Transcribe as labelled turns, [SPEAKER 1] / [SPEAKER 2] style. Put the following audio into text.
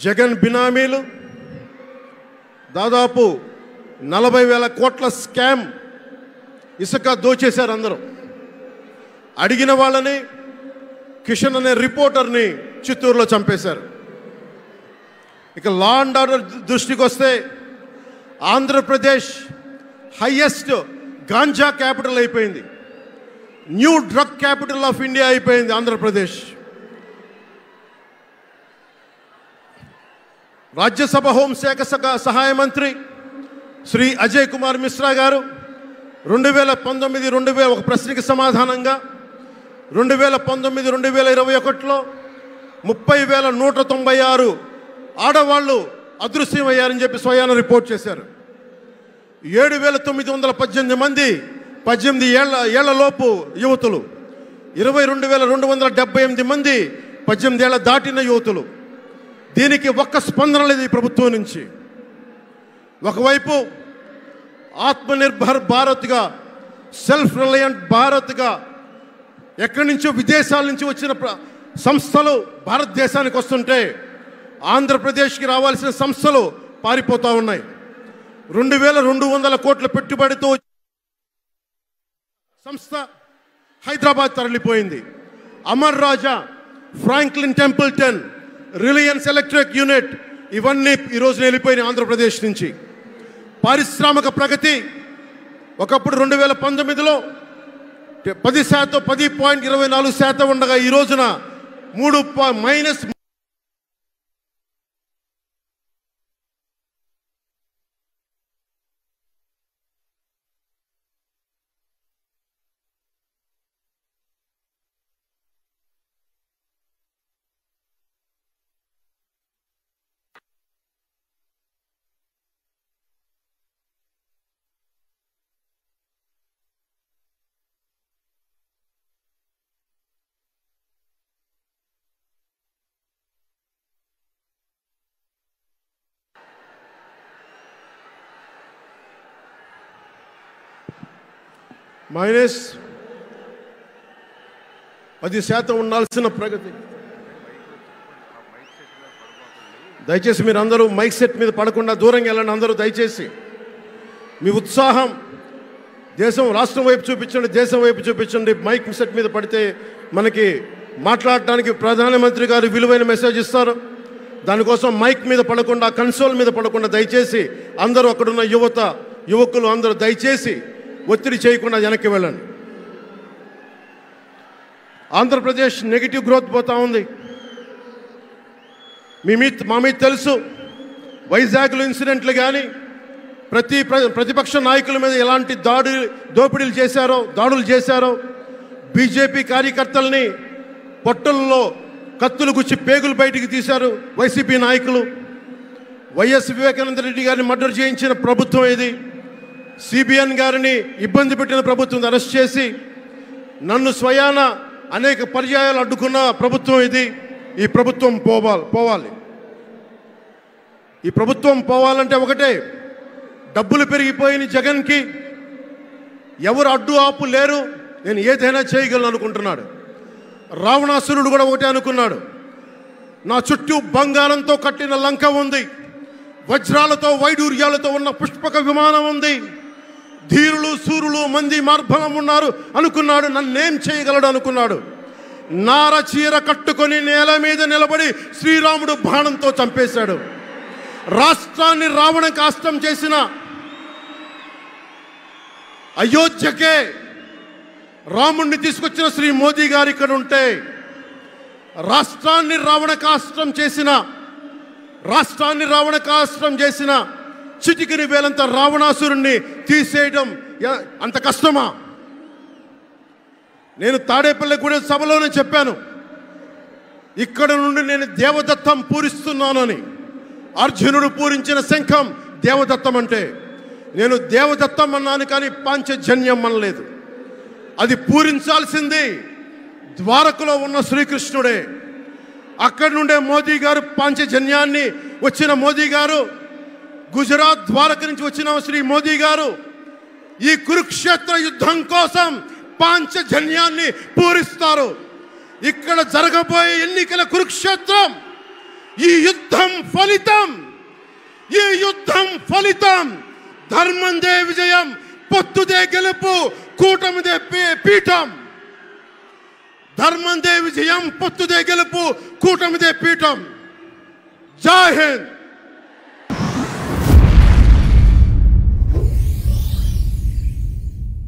[SPEAKER 1] జగన్ బినామీలు దాదాపు 40,000 కోట్ల స్కామ్ ఇసుక దోచేశారు. అందరూ అడిగిన వాళ్ళని కిషన్ అనే రిపోర్టర్ని చిత్తూరులో చంపేశారు. ఇక లా అండ్ ఆర్డర్ దృష్టికి వస్తే ఆంధ్రప్రదేశ్ హైయెస్ట్ గాంజా క్యాపిటల్ అయిపోయింది. New drug capital of India అయిపోయింది ఆంధ్రప్రదేశ్. రాజ్యసభ హోంశాఖ సహాయ మంత్రి శ్రీ అజయ్ కుమార్ మిశ్రా గారు 2019 ఒక ప్రశ్నకి సమాధానంగా 2019-2021లో 30,196 ఆడవాళ్ళు అదృశ్యమయ్యారని చెప్పి స్వయాన రిపోర్ట్ చేశారు. 7,918 మంది 18 ఏళ్లలోపు యువతులు, 22,278 మంది 18 ఏళ్ల దాటిన యువతులు. దీనికి ఒక్క స్పందన లేదు ఈ ప్రభుత్వం నుంచి. ఒకవైపు ఆత్మనిర్భర్ భారత్గా, సెల్ఫ్ రిలయంట్ భారత్గా ఎక్కడి నుంచో విదేశాల నుంచి వచ్చిన సంస్థలు భారతదేశానికి వస్తుంటే ఆంధ్రప్రదేశ్కి రావాల్సిన సంస్థలు పారిపోతూ ఉన్నాయి. 2,200 కోట్ల పెట్టుబడితో సంస్థ హైదరాబాద్ తరలిపోయింది. Amar Raja, Franklin Templeton, Reliance electric unit ఇవన్నీ ఈరోజు వెళ్ళిపోయినాయి ఆంధ్రప్రదేశ్ నుంచి. పారిశ్రామిక ప్రగతి ఒకప్పుడు 2019లో 10.24% ఉండగా ఈ రోజున -3. -10% ఉండాల్సిన ప్రగతి. దయచేసి మీరు అందరూ మైక్ సెట్ మీద పడకుండా దూరంగా వెళ్ళండి. అందరూ దయచేసి మీ ఉత్సాహం రాష్ట్రం వైపు చూపించండి, దేశం వైపు చూపించండి. మైక్ సెట్ మీద పడితే మనకి మాట్లాడటానికి ప్రధానమంత్రి గారు విలువైన మెసేజ్ ఇస్తారు. దానికోసం మైక్ మీద పడకుండా, కన్సోల్ మీద పడకుండా దయచేసి అందరూ అక్కడున్న యువకులు అందరూ దయచేసి ఒత్తిడి చేయకుండా వెనక్కి వెళ్ళండి. ఆంధ్రప్రదేశ్ నెగిటివ్ గ్రోత్ పోతా ఉంది. మా మీద తెలుసు వైజాగ్లో ఇన్సిడెంట్లు కానీ ప్రతిపక్ష నాయకుల మీద ఎలాంటి దాడులు చేశారో, బీజేపీ కార్యకర్తల్ని పొట్టల్లో కత్తులు గుచ్చి పేగులు బయటికి తీశారు వైసీపీ నాయకులు. వైఎస్ వివేకానంద రెడ్డి గారిని మర్డర్ చేయించిన ప్రభుత్వం ఇది. సిబిఎన్ గారిని ఇబ్బంది పెట్టిన ప్రభుత్వం అరెస్ట్ చేసి నన్ను స్వయాన అనేక పర్యాయాలు అడ్డుకున్న ప్రభుత్వం ఇది. ఈ ప్రభుత్వం పోవాలి. ఈ ప్రభుత్వం పోవాలంటే ఒకటే, డబ్బులు పెరిగిపోయిన జగన్కి ఎవరు అడ్డు ఆపు లేరు, నేను ఏదైనా చేయగలను అనుకుంటున్నాడు. రావణాసురుడు కూడా ఒకటే అనుకున్నాడు, నా చుట్టూ బంగారంతో కట్టిన లంక ఉంది, వజ్రాలతో వైడూర్యాలతో ఉన్న పుష్పక విమానం ఉంది, ధీరులు సూరులు మంది మార్బలం ఉన్నారు అనుకున్నాడు. నన్నేం చేయగలడు అనుకున్నాడు. నార చీర కట్టుకొని నేల మీద నిలబడి శ్రీరాముడు బాణంతో చంపేశాడు. రాష్ట్రాన్ని రావణ కాష్టం చేసిన అయోధ్యకే రాముణ్ణి తీసుకొచ్చిన శ్రీ మోదీ గారు ఇక్కడ ఉంటే, రాష్ట్రాన్ని రావణ కాష్టం చేసిన చిటికిని వేలంత రావణాసురుణ్ణి తీసేయడం అంత కష్టమా? నేను తాడేపల్లిగూడెం సభలోనే చెప్పాను, ఇక్కడ నుండి నేను దేవదత్తం పూరిస్తున్నానని. అర్జునుడు పూరించిన శంఖం దేవదత్తం అంటే నేను దేవదత్తం అన్నాను, కానీ పాంచజన్యం అనలేదు. అది పూరించాల్సింది ద్వారకలో ఉన్న శ్రీకృష్ణుడే. అక్కడి నుండే మోదీ గారు పాంచజన్యాన్ని వచ్చిన మోదీ గారు, గుజరాత్ ద్వారక నుంచి వచ్చిన శ్రీ మోదీ గారు ఈ కురుక్షేత్ర యుద్ధం కోసం పాంచజన్యాన్ని పూరిస్తారు. ఇక్కడ జరగబోయే ఎన్నికల కురుక్షేత్రం ఈ యుద్ధం ఫలితం ధర్మందే విజయం, పొత్తుదే గెలుపు, కూటమిదే పీఠం. ధర్మందే విజయం, పొత్తుదే గెలుపు, కూటమిదే పీఠం. జై హింద్.